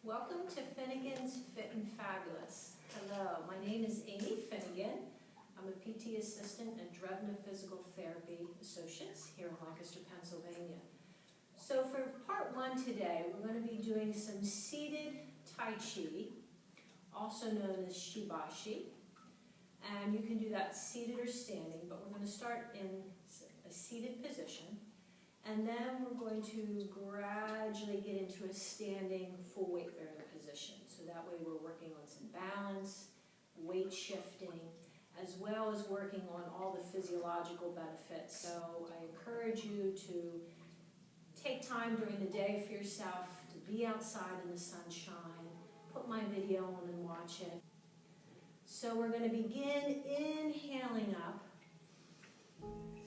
Welcome to Finnegan's Fit and Fabulous. Hello, my name is Amy Finnegan. I'm a PT assistant at Drevna Physical Therapy Associates here in Lancaster, Pennsylvania. So for part one today, we're going to be doing some seated Tai Chi, also known as Shibashi. And you can do that seated or standing, but we're going to start in a seated position. And then we're going to gradually get into a standing full weight bearing position. So that way we're working on some balance, weight shifting, as well as working on all the physiological benefits. So I encourage you to take time during the day for yourself to be outside in the sunshine, put my video on and watch it. So we're going to begin inhaling up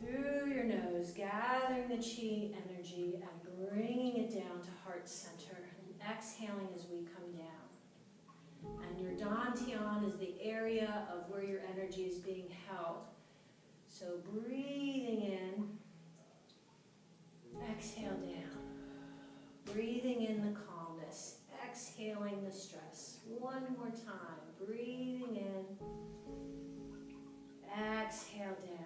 through your nose, gathering the chi energy and bringing it down to heart center, and exhaling as we come down. And your dantian is the area of where your energy is being held. So breathing in, exhale down. Breathing in the calmness, exhaling the stress. One more time, breathing in, exhale down.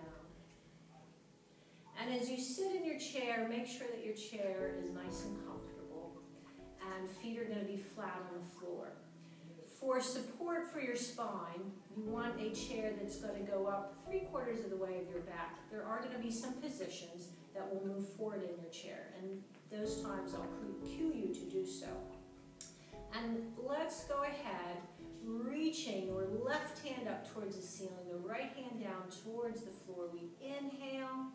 And as you sit in your chair, make sure that your chair is nice and comfortable and feet are going to be flat on the floor. For support for your spine, you want a chair that's going to go up 3/4 of the way of your back. There are going to be some positions that will move forward in your chair, and those times I'll cue you to do so. And let's go ahead, reaching your left hand up towards the ceiling, the right hand down towards the floor. We inhale.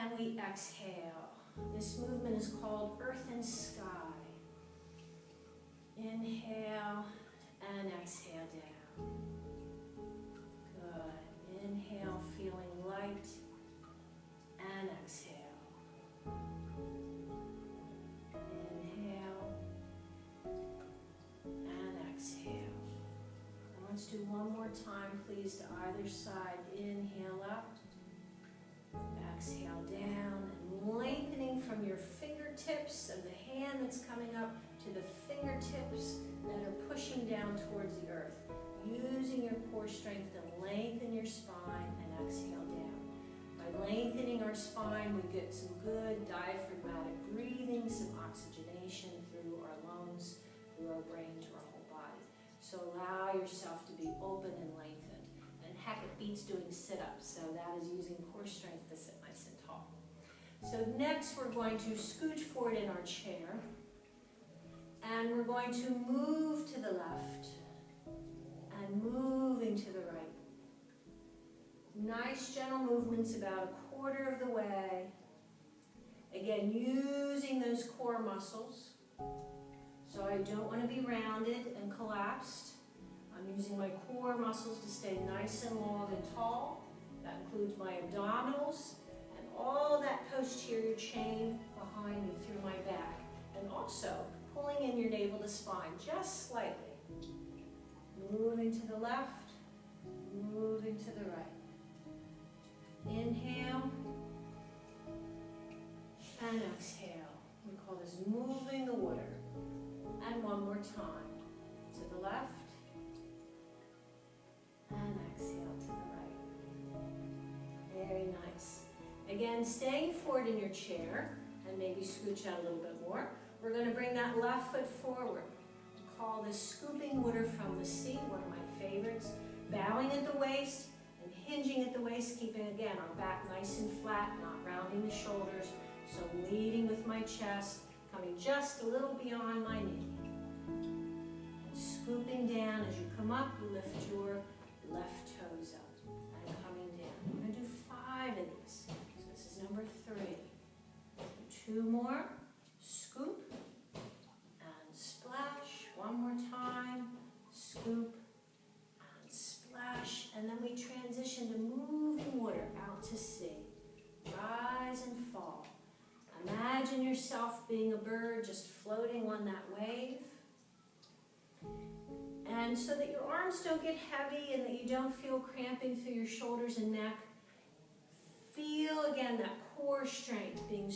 And we exhale. This movement is called Earth and Sky. Inhale and exhale down. Good. Inhale, feeling light, and exhale. Inhale and exhale. Let's do one more time, please, to either side. Inhale up. Exhale down and lengthening from your fingertips of the hand that's coming up to the fingertips that are pushing down towards the earth. Using your core strength to lengthen your spine and exhale down. By lengthening our spine, we get some good diaphragmatic breathing, some oxygenation through our lungs, through our brain, to our whole body. So allow yourself to be open and lengthened. Heck, it beats doing sit-ups, so that is using core strength to sit nice and tall. So next we're going to scooch forward in our chair, and we're going to move to the left and moving to the right. Nice gentle movements about 1/4 of the way. Again, using those core muscles. So I don't want to be rounded and collapsed. I'm using my core muscles to stay nice and long and tall. That includes my abdominals and all that posterior chain behind me through my back. And also pulling in your navel to spine just slightly. Moving to the left, moving to the right. Inhale and exhale. We call this moving the water. And one more time. To the left. And exhale to the right. Very nice. Again, staying forward in your chair, and maybe scooch out a little bit more. We're going to bring that left foot forward. We call this scooping water from the seat, one of my favorites. Bowing at the waist and hinging at the waist, keeping, again, our back nice and flat, not rounding the shoulders. So leading with my chest, coming just a little beyond my knee. And scooping down. As you come up, you lift your left toes up and coming down. We're going to do 5 of these. So this is number 3. 2 more. Scoop and splash. One more time. Scoop and splash. And then we transition to moving water out to sea. Rise and fall. Imagine yourself being a bird just floating on that wave. And so that your arms don't get heavy and that you don't feel cramping through your shoulders and neck, feel again that core strength being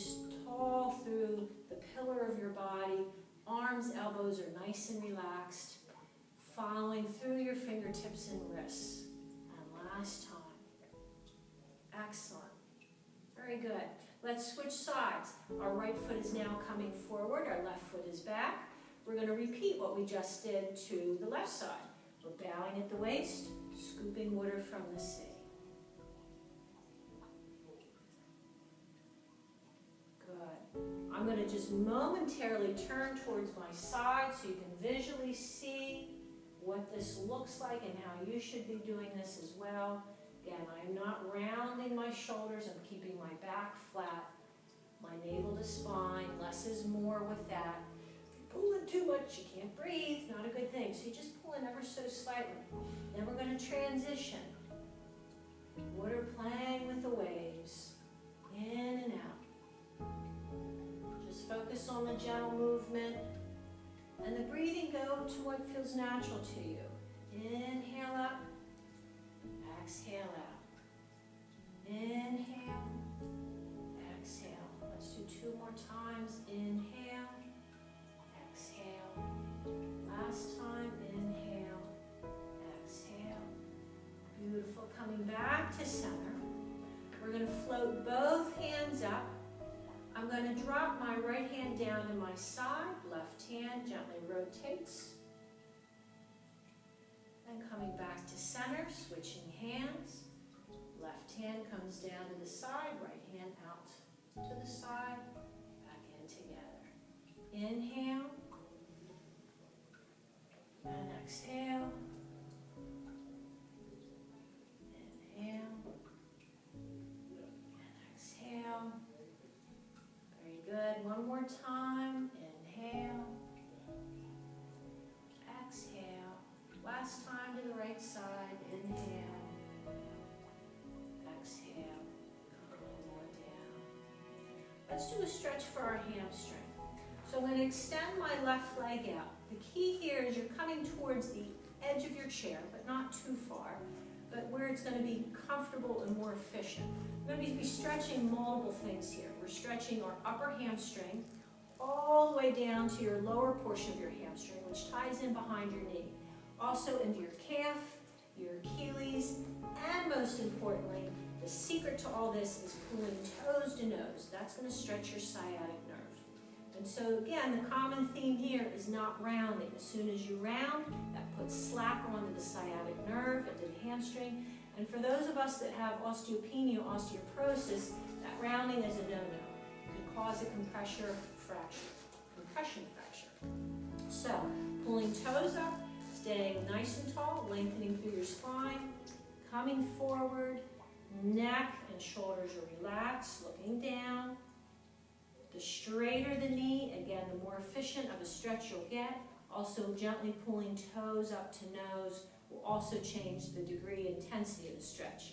tall through the pillar of your body, Arms, elbows are nice and relaxed, following through your fingertips and wrists. And last time. Excellent. Very good. Let's switch sides. Our right foot is now coming forward, our left foot is back. We're going to repeat what we just did to the left side. We're bowing at the waist, scooping water from the sea. Good. I'm going to just momentarily turn towards my side so you can visually see what this looks like and how you should be doing this as well. Again, I'm not rounding my shoulders, I'm keeping my back flat, my navel to spine, less is more with that. If you're pulling too much, you can't breathe, not a good thing. So you just pull in ever so slightly. Then we're going to transition. Water playing with the waves, in and out. Just focus on the gentle movement and the breathing. Go to what feels natural to you. Inhale up. Exhale out. Inhale, exhale. Let's do 2 more times. Inhale, exhale. Last time, inhale, exhale. Beautiful. Coming back to center. We're going to float both hands up. I'm going to drop my right hand down to my side. Left hand gently rotates. And coming back to center, switching hands. Left hand comes down to the side, right hand out to the side, back in together. Inhale, and exhale. Inhale, and exhale. Very good. One more time. Inhale, exhale. Last time to the right side. Inhale, exhale. One more down. Let's do a stretch for our hamstring. So I'm going to extend my left leg out. The key here is you're coming towards the edge of your chair, but not too far, but where it's going to be comfortable and more efficient. We're going to be stretching multiple things here. We're stretching our upper hamstring all the way down to your lower portion of your hamstring, which ties in behind your knee. Also into your calf, your Achilles, and most importantly, the secret to all this is pulling toes to nose. That's going to stretch your sciatic nerve. And so again, the common theme here is not rounding. As soon as you round, that puts slack onto the sciatic nerve, into the hamstring. And for those of us that have osteopenia, osteoporosis, that rounding is a no-no. It can cause a compression fracture. So, pulling toes up, staying nice and tall, lengthening through your spine, coming forward, neck and shoulders are relaxed, looking down. The straighter the knee, again, the more efficient of a stretch you'll get. Also, gently pulling toes up to nose will also change the degree and intensity of the stretch.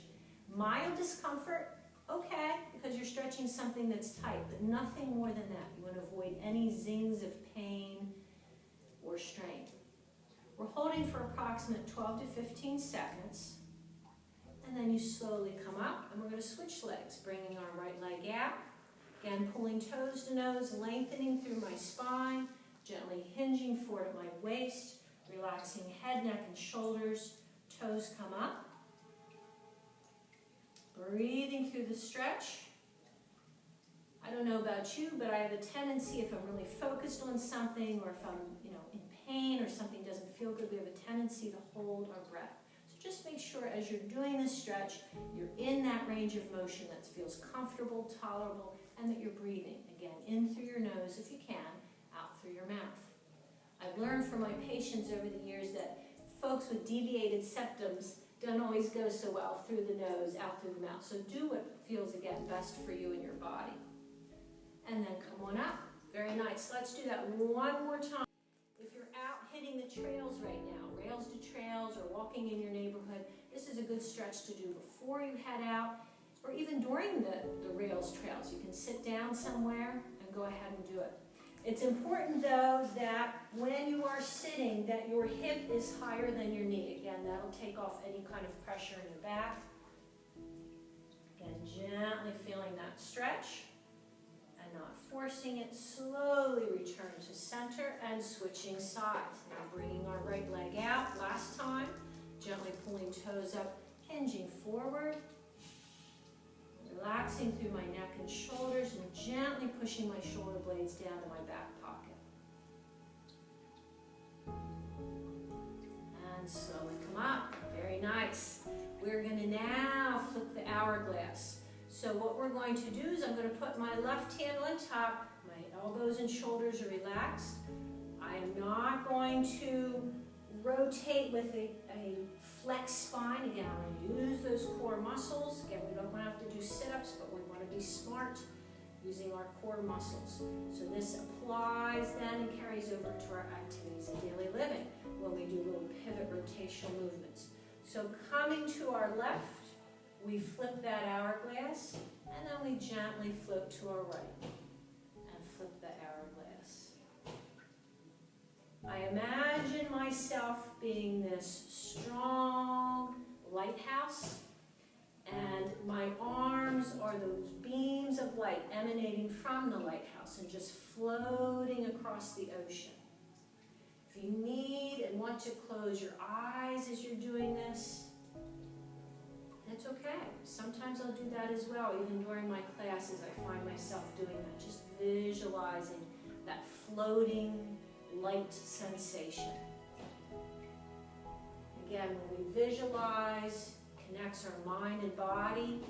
Mild discomfort, okay, because you're stretching something that's tight, but nothing more than that. You want to avoid any zings of pain or strain. We're holding for approximate 12 to 15 seconds, and then you slowly come up, and we're going to switch legs, bringing our right leg out. Again, pulling toes to nose, lengthening through my spine, gently hinging forward at my waist, relaxing head, neck, and shoulders. Toes come up. Breathing through the stretch. I don't know about you, but I have a tendency, if I'm really focused on something, or if I'm, in pain, or something doesn't feel good, we have a tendency to hold our breath. So just make sure as you're doing this stretch, you're in that range of motion that feels comfortable, tolerable, and that you're breathing. Again, in through your nose if you can, out through your mouth. I've learned from my patients over the years that folks with deviated septums don't always go so well through the nose, out through the mouth. So do what feels, again, best for you and your body. And then come on up. Very nice. Let's do that one more time. If you're out hitting the trails right now, rails to trails, or walking in your neighborhood, this is a good stretch to do before you head out, or even during the rails trails. You can sit down somewhere and go ahead and do it. It's important, though, that when you are sitting, that your hip is higher than your knee. Again, that'll take off any kind of pressure in your back. Again, gently feeling that stretch. and not forcing it. Slowly return to center and switching sides. Now bringing our right leg out. Last time, gently pulling toes up, hinging forward. Relaxing through my neck and shoulders and gently pushing my shoulder blades down to my back pocket. And slowly come up. Very nice. We're going to now flip the hourglass. So what we're going to do is I'm going to put my left hand on top. My elbows and shoulders are relaxed. I am not going to rotate with a flex spine. Again, I'm going to use those core muscles. Again, we don't want to have to do sit-ups, but we want to be smart using our core muscles. So this applies then and carries over to our activities of daily living when we do little pivot rotational movements. So coming to our left, we flip that hourglass, and then we gently flip to our right and flip the hourglass. I imagine myself being this strong lighthouse, and my arms are those beams of light emanating from the lighthouse and just floating across the ocean. If you need and want to close your eyes as you're doing this, that's okay. Sometimes I'll do that as well. Even during my classes, I find myself doing that, just visualizing that floating light sensation. Again, when we visualize, connects our mind and body,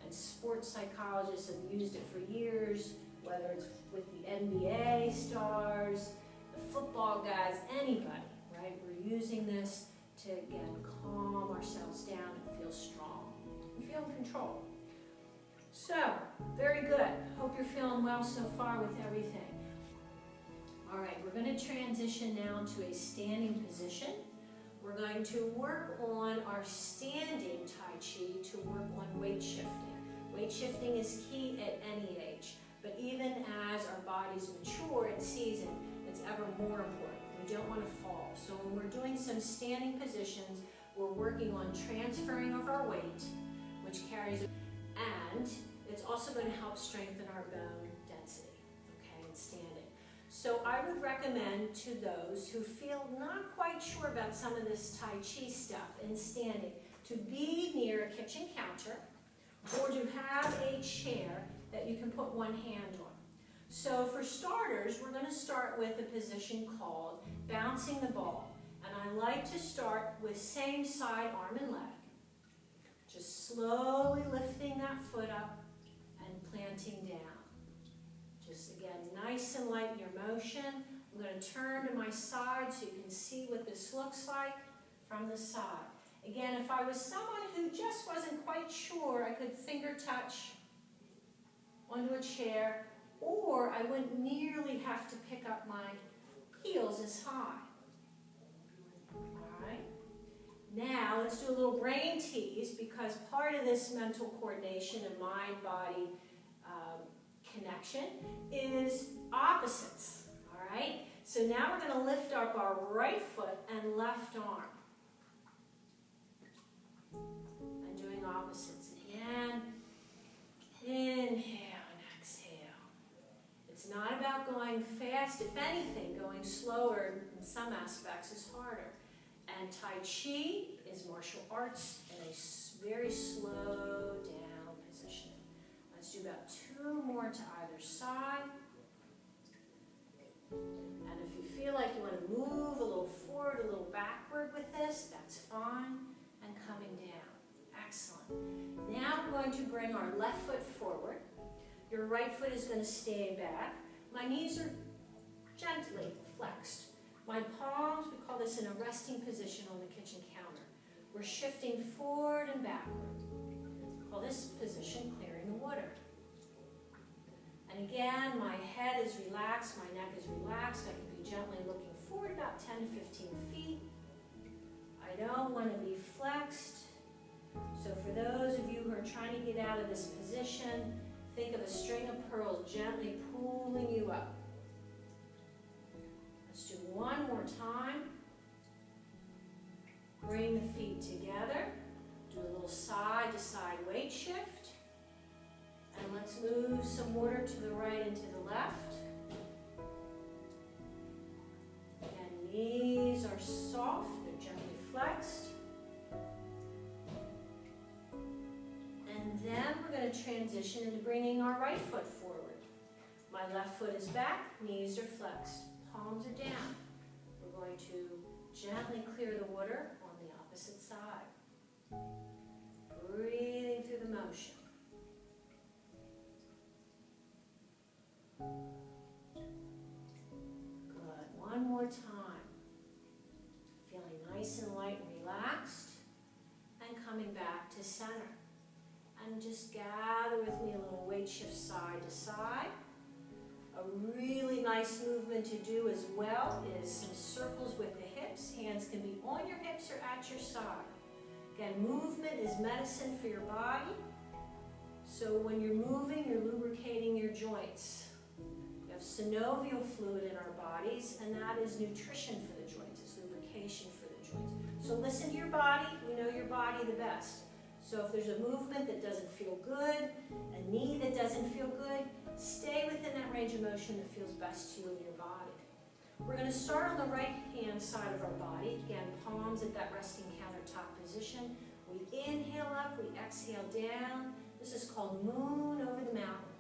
and sports psychologists have used it for years, whether it's with the NBA stars, the football guys, anybody, right? We're using this to, again, calm ourselves down and feel strong and feel in control. So, very good. Hope you're feeling well so far with everything. All right, we're going to transition now to a standing position. We're going to work on our standing Tai Chi to work on weight shifting. Weight shifting is key at any age, but even as our bodies mature in season, it's ever more important. We don't want to fall. So when we're doing some standing positions, we're working on transferring of our weight, which carries, and it's also going to help strengthen our bone density, okay, in standing. So I would recommend to those who feel not quite sure about some of this Tai Chi stuff in standing to be near a kitchen counter or to have a chair that you can put one hand on. So for starters, we're going to start with a position called bouncing the ball. And I like to start with same side arm and leg. Just slowly lifting that foot up and planting down. Just again, nice and light in your motion. I'm going to turn to my side so you can see what this looks like from the side. Again, if I was someone who just wasn't quite sure, I could finger touch onto a chair, or I wouldn't nearly have to pick up my heels as high. All right. Now, let's do a little brain tease, because part of this mental coordination and mind-body connection is opposites. All right. So now we're going to lift up our right foot and left arm. And doing opposites. Again, inhale and exhale. It's not about going fast. If anything, going slower in some aspects is harder. And Tai Chi is martial arts in a very slow down position. Let's do about 2 more to either side. And if you feel like you want to move a little forward, a little backward with this, that's fine. And coming down. Excellent. Now we're going to bring our left foot forward. Your right foot is going to stay back. My knees are gently flexed. My palms, we call this in a resting position on the kitchen counter. We're shifting forward and backward. We call this position clearing the water. And again, my head is relaxed, my neck is relaxed. I can be gently looking forward about 10 to 15 feet. I don't want to be flexed. So for those of you who are trying to get out of this position, think of a string of pearls gently pulling you up. Let's do one more time. Bring the feet together. Do a little side to side weight shift. And And let's move some water to the right and to the left. And knees are soft, they're gently flexed. And then we're going to transition into bringing our right foot forward. My left foot is back, knees are flexed, palms are down. We're going to gently clear the water on the opposite side. Breathing through the motion. Good. One more time. Feeling nice and light and relaxed. And coming back to center. And just gather with me a little weight shift side to side. A really nice movement to do as well is some circles with the hips. Hands can be on your hips or at your side. Again, movement is medicine for your body. So when you're moving, you're lubricating your joints. We have synovial fluid in our bodies, and that is nutrition for the joints. It's lubrication for the joints. So listen to your body. You know your body the best. So if there's a movement that doesn't feel good, a knee that doesn't feel good, stay within that range of motion that feels best to you and your body. We're going to start on the right-hand side of our body. Again, palms at that resting countertop position. We inhale up, we exhale down. This is called moon over the mountain.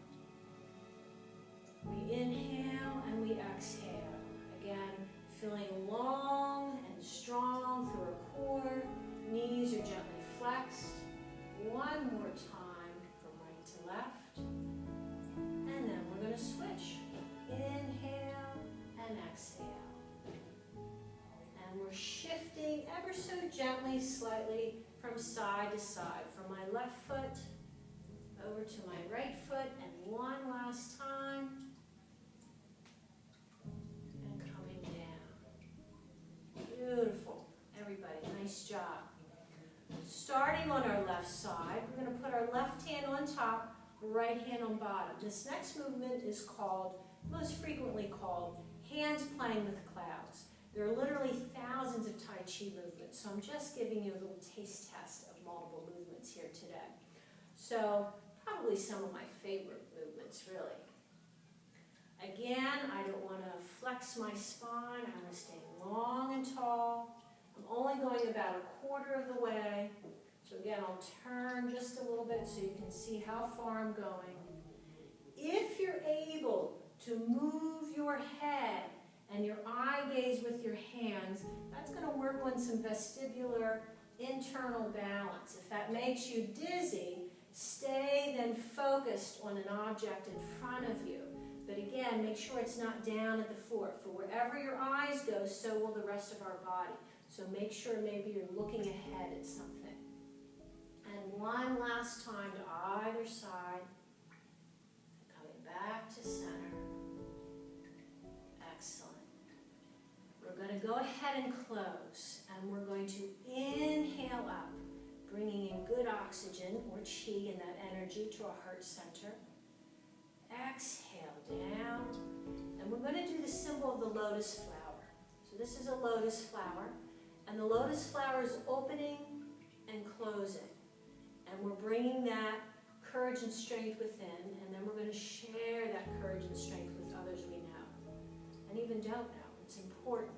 We inhale and we exhale. Again, feeling long and strong through our core. Knees are gently flexed. One more time from right to left. And then we're going to switch. Inhale and exhale. And we're shifting ever so gently, slightly from side to side. From my left foot over to my right foot. And one last time. And coming down. Beautiful. Everybody, nice job. Starting on our left side, we're going to put our left hand on top, right hand on bottom. This next movement is called, most frequently called, hands playing with clouds. There are literally thousands of Tai Chi movements, so I'm just giving you a little taste test of multiple movements here today. So, probably some of my favorite movements, really. Again, I don't want to flex my spine. I want to stay long and tall. I'm only going about a quarter of the way. So again, I'll turn just a little bit so you can see how far I'm going. If you're able to move your head and your eye gaze with your hands, that's going to work on some vestibular internal balance. If that makes you dizzy, stay then focused on an object in front of you. But again, make sure it's not down at the floor. For wherever your eyes go, so will the rest of our body. So make sure maybe you're looking ahead at something. And one last time to either side. Coming back to center. Excellent. We're going to go ahead and close. And we're going to inhale up, bringing in good oxygen or chi and that energy to our heart center. Exhale down. And we're going to do the symbol of the lotus flower. So this is a lotus flower. And the lotus flower is opening and closing. And we're bringing that courage and strength within, and then we're going to share that courage and strength with others we know, and even don't know. It's important.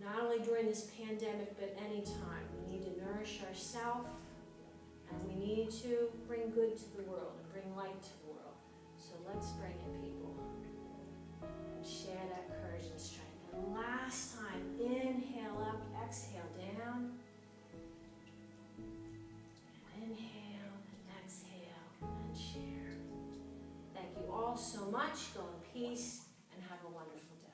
Not only during this pandemic, but any time. We need to nourish ourselves, and we need to bring good to the world, and bring light to the world. So let's bring it, people, and share that courage and strength. And last time, inhale up, exhale down. Inhale and exhale and share. Thank you all so much. Go in peace and have a wonderful day.